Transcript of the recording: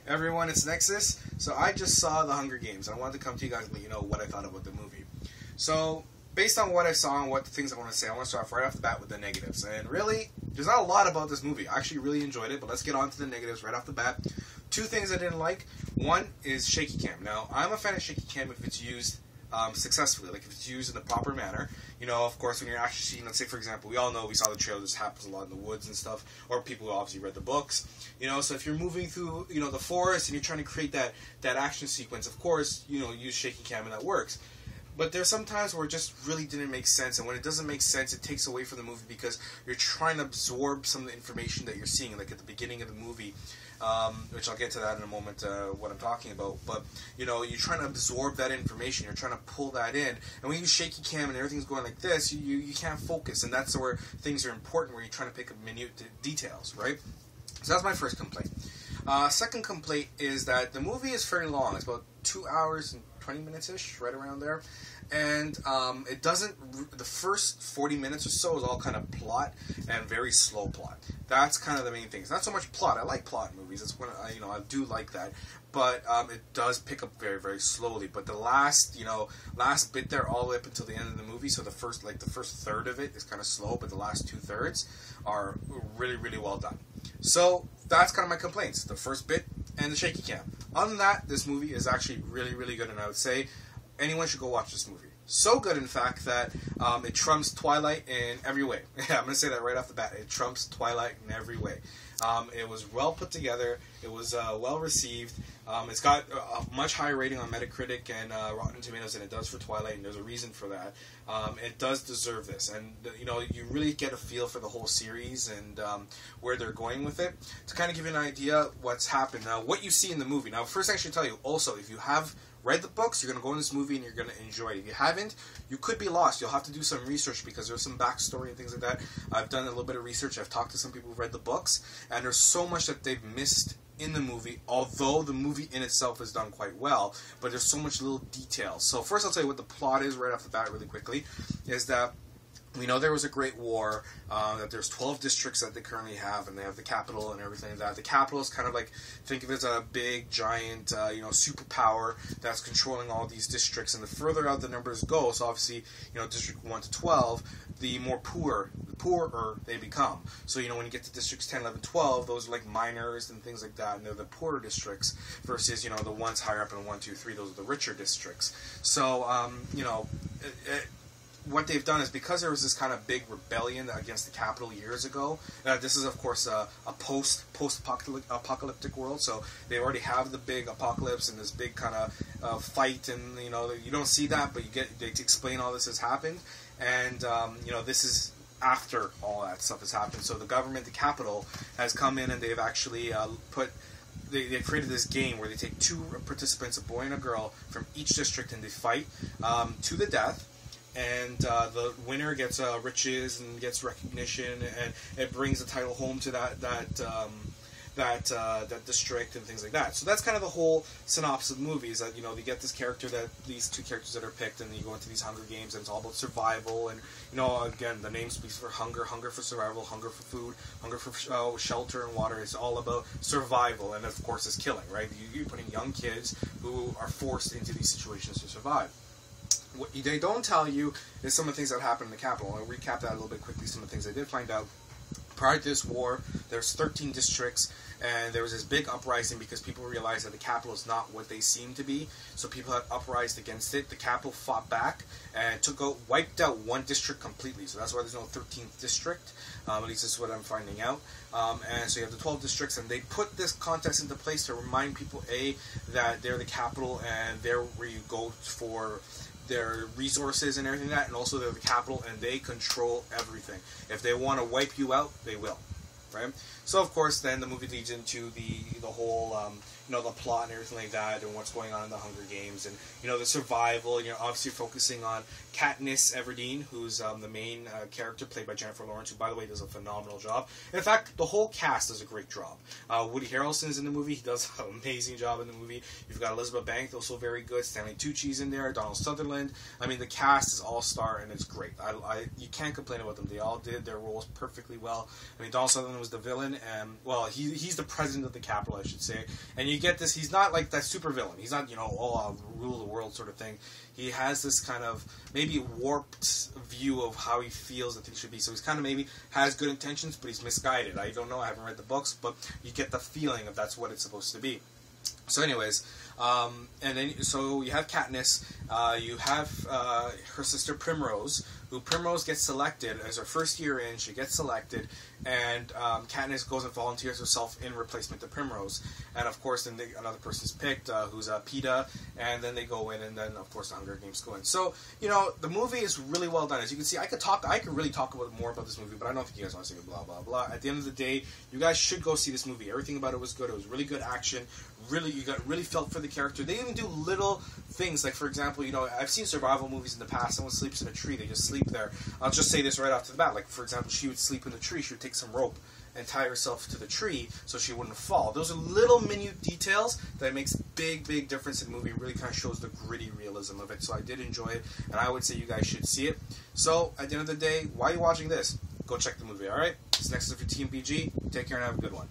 Everyone, it's Nexus. So I just saw The Hunger Games. I wanted to come to you guys and let you know what I thought about the movie. So, based on what I saw and what the things I want to say, I want to start off right off the bat with the negatives. And really, there's not a lot about this movie. I actually really enjoyed it, but let's get on to the negatives right off the bat. Two things I didn't like. One is shaky cam. Now, I'm a fan of shaky cam if it's used successfully, like if it's used in the proper manner. You know, of course, when you're actually seeing, let's say, for example, we all know, we saw the trailer, this happens a lot in the woods and stuff, or people who obviously read the books, you know, so if you're moving through, you know, the forest and you're trying to create that action sequence, of course, you know, use shaky cam and that works. But there's some times where it just really didn't make sense, and when it doesn't make sense, it takes away from the movie because you're trying to absorb some of the information that you're seeing, like at the beginning of the movie, which I'll get to that in a moment, what I'm talking about. But, you know, you're trying to absorb that information, you're trying to pull that in, and when you use shaky cam and everything's going like this, you can't focus, and that's where things are important, where you're trying to pick up minute details, right? So that's my first complaint. Second complaint is that the movie is fairly long. It's about 2 hours and 20 minutes-ish, right around there. And it doesn't, the first 40 minutes or so is all kind of plot and very slow plot. That's kind of the main thing. It's not so much plot. I like plot in movies. That's when I do like that. But it does pick up very, very slowly. But the last bit there, all the way up until the end of the movie, so the first third of it is kind of slow, but the last 2/3 are really, really well done. So that's kind of my complaints. The first bit and the shaky cam. Other than that, this movie is actually really, really good, and I would say anyone should go watch this movie. So good, in fact, that it trumps Twilight in every way. Yeah, I'm going to say that right off the bat. It trumps Twilight in every way. It was well put together. It was well received. It's got a much higher rating on Metacritic and Rotten Tomatoes than it does for Twilight, and there's a reason for that. It does deserve this, and you know, you really get a feel for the whole series and where they're going with it. To kind of give you an idea what's happened now, what you see in the movie. Now, first I should tell you also, if you have read the books, you're going to go in this movie and you're going to enjoy it. If you haven't, you could be lost. You'll have to do some research because there's some backstory and things like that. I've done a little bit of research. I've talked to some people who've read the books, and there's so much that they've missed in the movie, although the movie in itself is done quite well, but there's so much little details. So first I'll tell you what the plot is right off the bat really quickly, is that we know there was a Great War, that there's 12 districts that they currently have, and they have the capital and everything like that. The capital is kind of like, think of it as a big, giant, superpower that's controlling all these districts, and the further out the numbers go, so obviously, District 1 to 12, the poorer they become. So, when you get to districts 10, 11, 12, those are like miners and things like that, and they're the poorer districts, versus, the ones higher up in 1, 2, 3, those are the richer districts. So, what they've done is, because there was this kind of big rebellion against the capital years ago, this is of course a post-apocalyptic world, so they already have the big apocalypse and this big kind of fight, and you don't see that, but they explain all this has happened, and this is after all that stuff has happened. So the government, the capital, has come in and they've actually they created this game where they take two participants, a boy and a girl, from each district, and they fight to the death. And the winner gets riches and gets recognition, and it brings the title home to that district and things like that. So that's kind of the whole synopsis of the movie, is that they get these two characters that are picked, and you go into these Hunger Games, and it's all about survival. And again, the name speaks for hunger for survival, hunger for food, hunger for shelter and water. It's all about survival, and of course, it's killing, right? You're putting young kids who are forced into these situations to survive. What they don't tell you is some of the things that happened in the capital. I'll recap that a little bit quickly, some of the things I did find out. Prior to this war, there's 13 districts, and there was this big uprising because people realized that the capital is not what they seem to be, so people had uprised against it. The capital fought back and wiped out one district completely, so that's why there's no 13th district, at least this is what I'm finding out. And so you have the 12 districts, and they put this contest into place to remind people, that they're the capital, and they're where you go for their resources and everything like that, and also they're the capital, and they control everything. If they want to wipe you out, they will, right? So of course, then the movie leads into the whole the plot and everything like that, and what's going on in the Hunger Games, and the survival. Obviously focusing on Katniss Everdeen, who's the main character, played by Jennifer Lawrence, who, by the way, does a phenomenal job. And in fact, the whole cast does a great job. Woody Harrelson's in the movie; he does an amazing job in the movie. You've got Elizabeth Banks, also very good. Stanley Tucci's in there. Donald Sutherland. I mean, the cast is all-star, and it's great. You can't complain about them. They all did their roles perfectly well. I mean, Donald Sutherland was the villain, and well, he's the president of the capital, I should say. And you get this, he's not like that super villain. He's not, I'll rule the world sort of thing. He has this kind of maybe warped view of how he feels that things should be. So he's kind of maybe has good intentions, but he's misguided. I don't know, I haven't read the books, but you get the feeling of that's what it's supposed to be. So anyways, and then so you have Katniss, you have her sister Primrose, who Primrose gets selected as her first year in. She gets selected, and Katniss goes and volunteers herself in replacement to Primrose. And of course, then another person's picked, who's Peeta, and then they go in, and then of course the Hunger Games go in. So the movie is really well done. As you can see, I could really talk about more about this movie, but I don't think you guys want to say blah blah blah. At the end of the day, you guys should go see this movie. Everything about it was good. It was really good action. You really felt for the character. They even do little things, like for example, I've seen survival movies in the past. Someone sleeps in a tree, they just sleep there. I'll just say this right off the bat. Like for example, she would sleep in the tree. She would take some rope and tie herself to the tree so she wouldn't fall. Those are little minute details that makes big difference in the movie. It really kind of shows the gritty realism of it. So I did enjoy it, and I would say you guys should see it. So at the end of the day, why are you watching this? Go check the movie. All right. This next is for Team PG. Take care and have a good one.